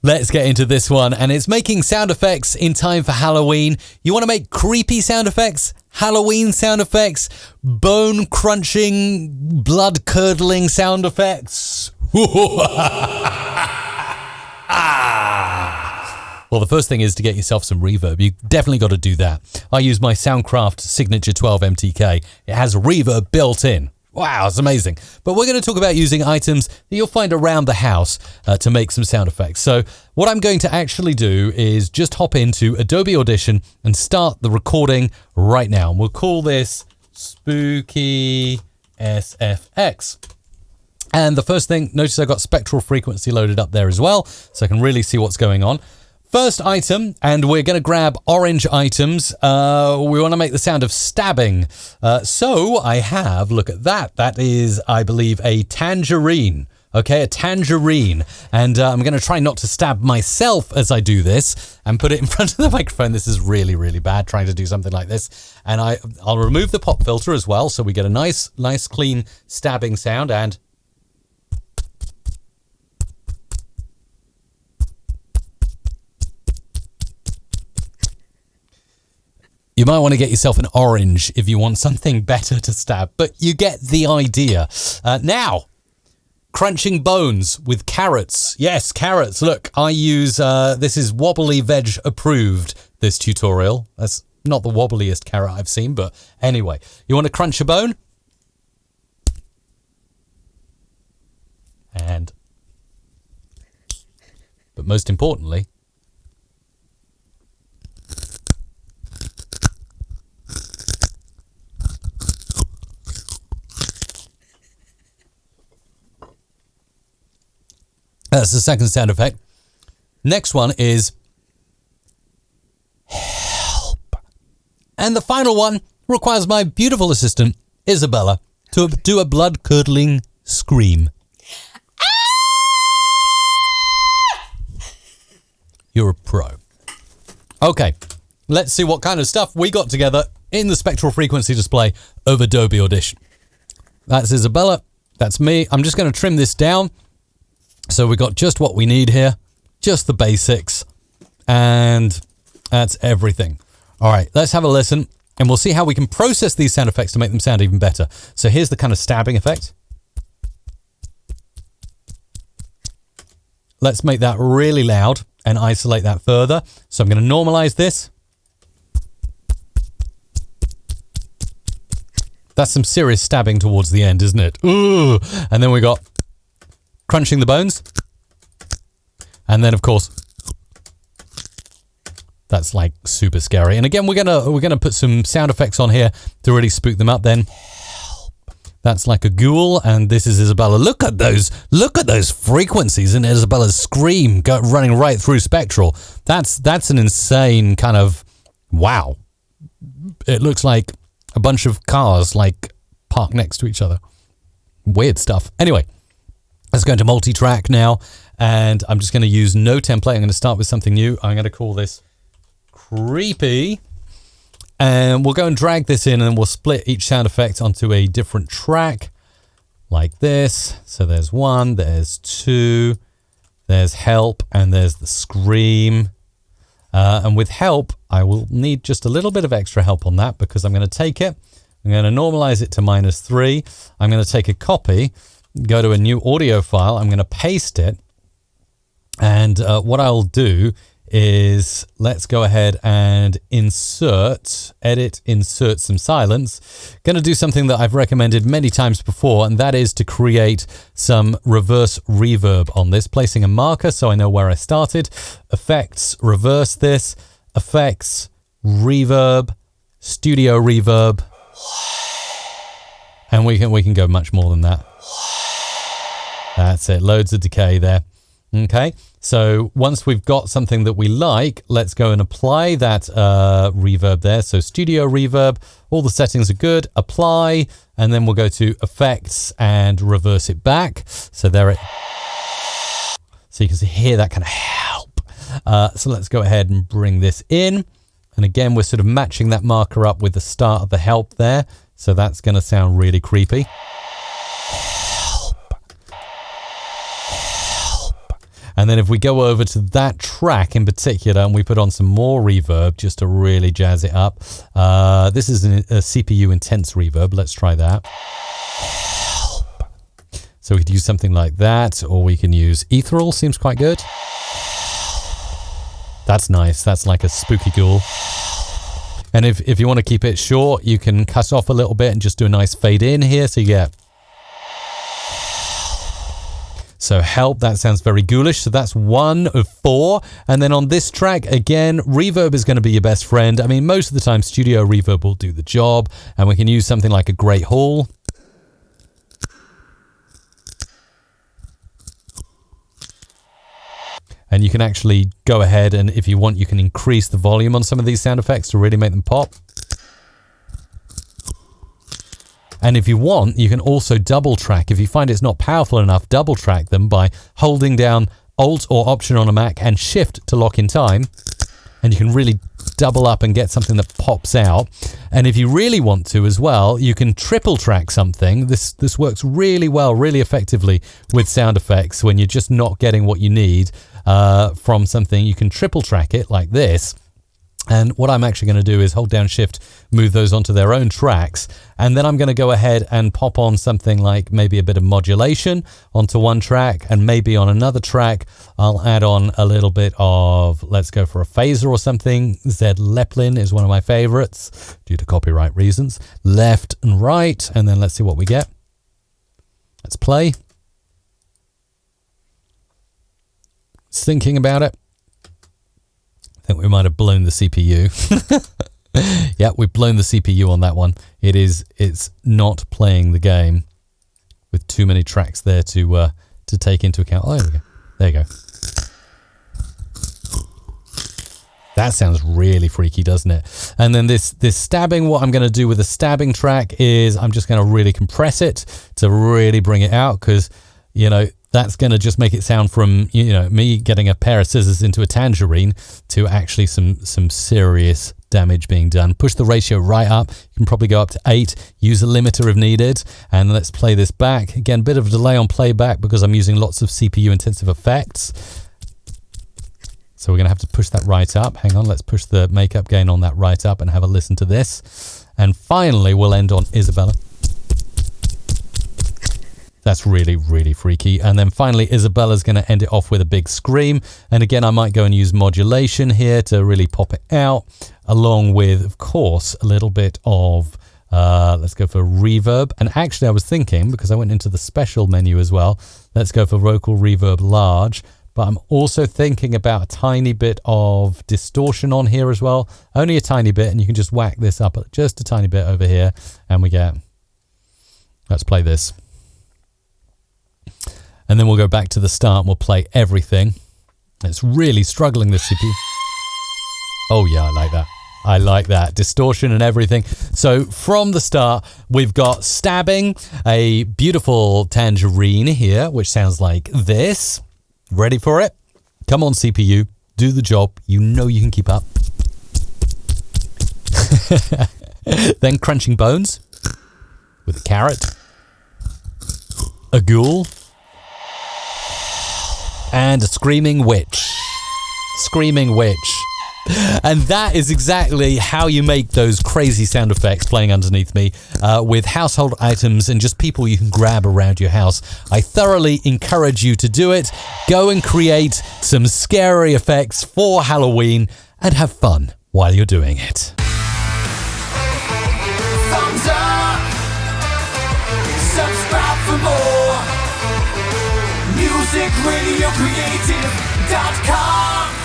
Let's get into this one, and it's making sound effects in time for Halloween. You want to make creepy sound effects, Halloween sound effects, bone-crunching, blood-curdling sound effects. Well, the first thing is to get yourself some reverb. You definitely got to do that. I use my Soundcraft Signature 12 MTK. It has reverb built in. Wow, it's amazing. But we're going to talk about using items that you'll find around the house to make some sound effects. So what I'm going to actually do is just hop into Adobe Audition and start the recording right now. And we'll call this Spooky SFX. And the first thing, notice I've got spectral frequency loaded up there as well, so I can really see what's going on. First item, and we're going to grab orange items. We want to make the sound of stabbing. So I have, look at that. That is, I believe, a tangerine. Okay, a tangerine. And I'm going to try not to stab myself as I do this and put it in front of the microphone. This is really, really bad trying to do something like this. And I'll remove the pop filter as well, so we get a nice, clean stabbing sound. And you might want to get yourself an orange if you want something better to stab, but you get the idea. Now, crunching bones with carrots. Yes, carrots. Look, I use, this is Wobbly Veg approved, this tutorial. That's not the wobbliest carrot I've seen, but anyway. You want to crunch a bone? But most importantly, that's the second sound effect. Next one is help. And the final one requires my beautiful assistant, Isabella, to do a blood-curdling scream. You're a pro. Okay, let's see what kind of stuff we got together in the spectral frequency display of Adobe Audition. That's Isabella. That's me. I'm just going to trim this down. So we got just what we need here, just the basics, and that's everything. All right, let's have a listen, and we'll see how we can process these sound effects to make them sound even better. So here's the kind of stabbing effect. Let's make that really loud and isolate that further. So I'm going to normalize this. That's some serious stabbing towards the end, isn't it? Ooh! And then we got crunching the bones. And then, of course, that's like super scary. And again, we're gonna put some sound effects on here to really spook them up. Then that's like a ghoul, and this is Isabella. Look at those frequencies in Isabella's scream running right through spectral. That's an insane kind of wow. It looks like a bunch of cars like parked next to each other. Weird stuff. Anyway, let's go into multitrack now, and I'm just going to use no template. I'm going to start with something new. I'm going to call this creepy, and we'll go and drag this in, and we'll split each sound effect onto a different track like this. So there's one, there's two, there's help, and there's the scream. And with help, I will need just a little bit of extra help on that, because I'm going to take it, I'm going to normalize it to -3. I'm going to take a copy, go to a new audio file, I'm going to paste it, and what I'll do is let's go ahead and edit, insert some silence. Going to do something that I've recommended many times before, and that is to create some reverse reverb on this, placing a marker so I know where I started. Effects, reverse this, effects, reverb, studio reverb, and we can go much more than that. That's it, loads of decay there. Okay, so once we've got something that we like, let's go and apply that reverb there. So studio reverb, all the settings are good, apply, and then we'll go to effects and reverse it back. So so you can hear that kind of help. So let's go ahead and bring this in. And again, we're sort of matching that marker up with the start of the help there. So that's going to sound really creepy. And then if we go over to that track in particular and we put on some more reverb just to really jazz it up. This is a CPU intense reverb. Let's try that. So we could use something like that, or we can use ethereal, seems quite good. That's nice. That's like a spooky ghoul. And if you want to keep it short, you can cut off a little bit and just do a nice fade in here. So you get... So help, that sounds very ghoulish. So that's 1 of 4. And then on this track, again, reverb is going to be your best friend. I mean, most of the time, studio reverb will do the job. And we can use something like a Great Hall. And you can actually go ahead and if you want, you can increase the volume on some of these sound effects to really make them pop. And if you want, you can also double track. If you find it's not powerful enough, double track them by holding down Alt or Option on a Mac and Shift to lock in time. And you can really double up and get something that pops out. And if you really want to as well, you can triple track something. This works really well, really effectively with sound effects when you're just not getting what you need from something. You can triple track it like this. And what I'm actually going to do is hold down Shift, move those onto their own tracks. And then I'm going to go ahead and pop on something like maybe a bit of modulation onto one track. And maybe on another track, I'll add on a little bit of, let's go for a phaser or something. Zed Leplin is one of my favorites due to copyright reasons. Left and right. And then let's see what we get. Let's play. Just thinking about it. I think we might have blown the CPU. Yeah, we've blown the CPU on that one. It's not playing the game with too many tracks there to take into account. Oh, there we go. There you go. That sounds really freaky, doesn't it? And then this stabbing, what I'm going to do with the stabbing track is I'm just going to really compress it to really bring it out because, you know, that's going to just make it sound from, you know, me getting a pair of scissors into a tangerine to actually some serious damage being done. Push the ratio right up. You can probably go up to 8. Use a limiter if needed. And let's play this back. Again, a bit of a delay on playback because I'm using lots of CPU intensive effects. So we're going to have to push that right up. Hang on, let's push the makeup gain on that right up and have a listen to this. And finally, we'll end on Isabella. That's really, really freaky. And then finally, Isabella's going to end it off with a big scream. And again, I might go and use modulation here to really pop it out, along with, of course, a little bit of, let's go for reverb. And actually, I was thinking, because I went into the special menu as well, let's go for vocal reverb large. But I'm also thinking about a tiny bit of distortion on here as well. Only a tiny bit, and you can just whack this up just a tiny bit over here. And we get, let's play this. And then we'll go back to the start and we'll play everything. It's really struggling, this CPU. Oh yeah, I like that. I like that. Distortion and everything. So from the start, we've got stabbing, a beautiful tangerine here, which sounds like this. Ready for it? Come on, CPU. Do the job. You know you can keep up. Then crunching bones with a carrot. A ghoul. And a screaming witch. Screaming witch. And that is exactly how you make those crazy sound effects playing underneath me with household items and just people you can grab around your house. I thoroughly encourage you to do it. Go and create some scary effects for Halloween and have fun while you're doing it. Thumbs up. Subscribe for more. MusicRadioCreative.com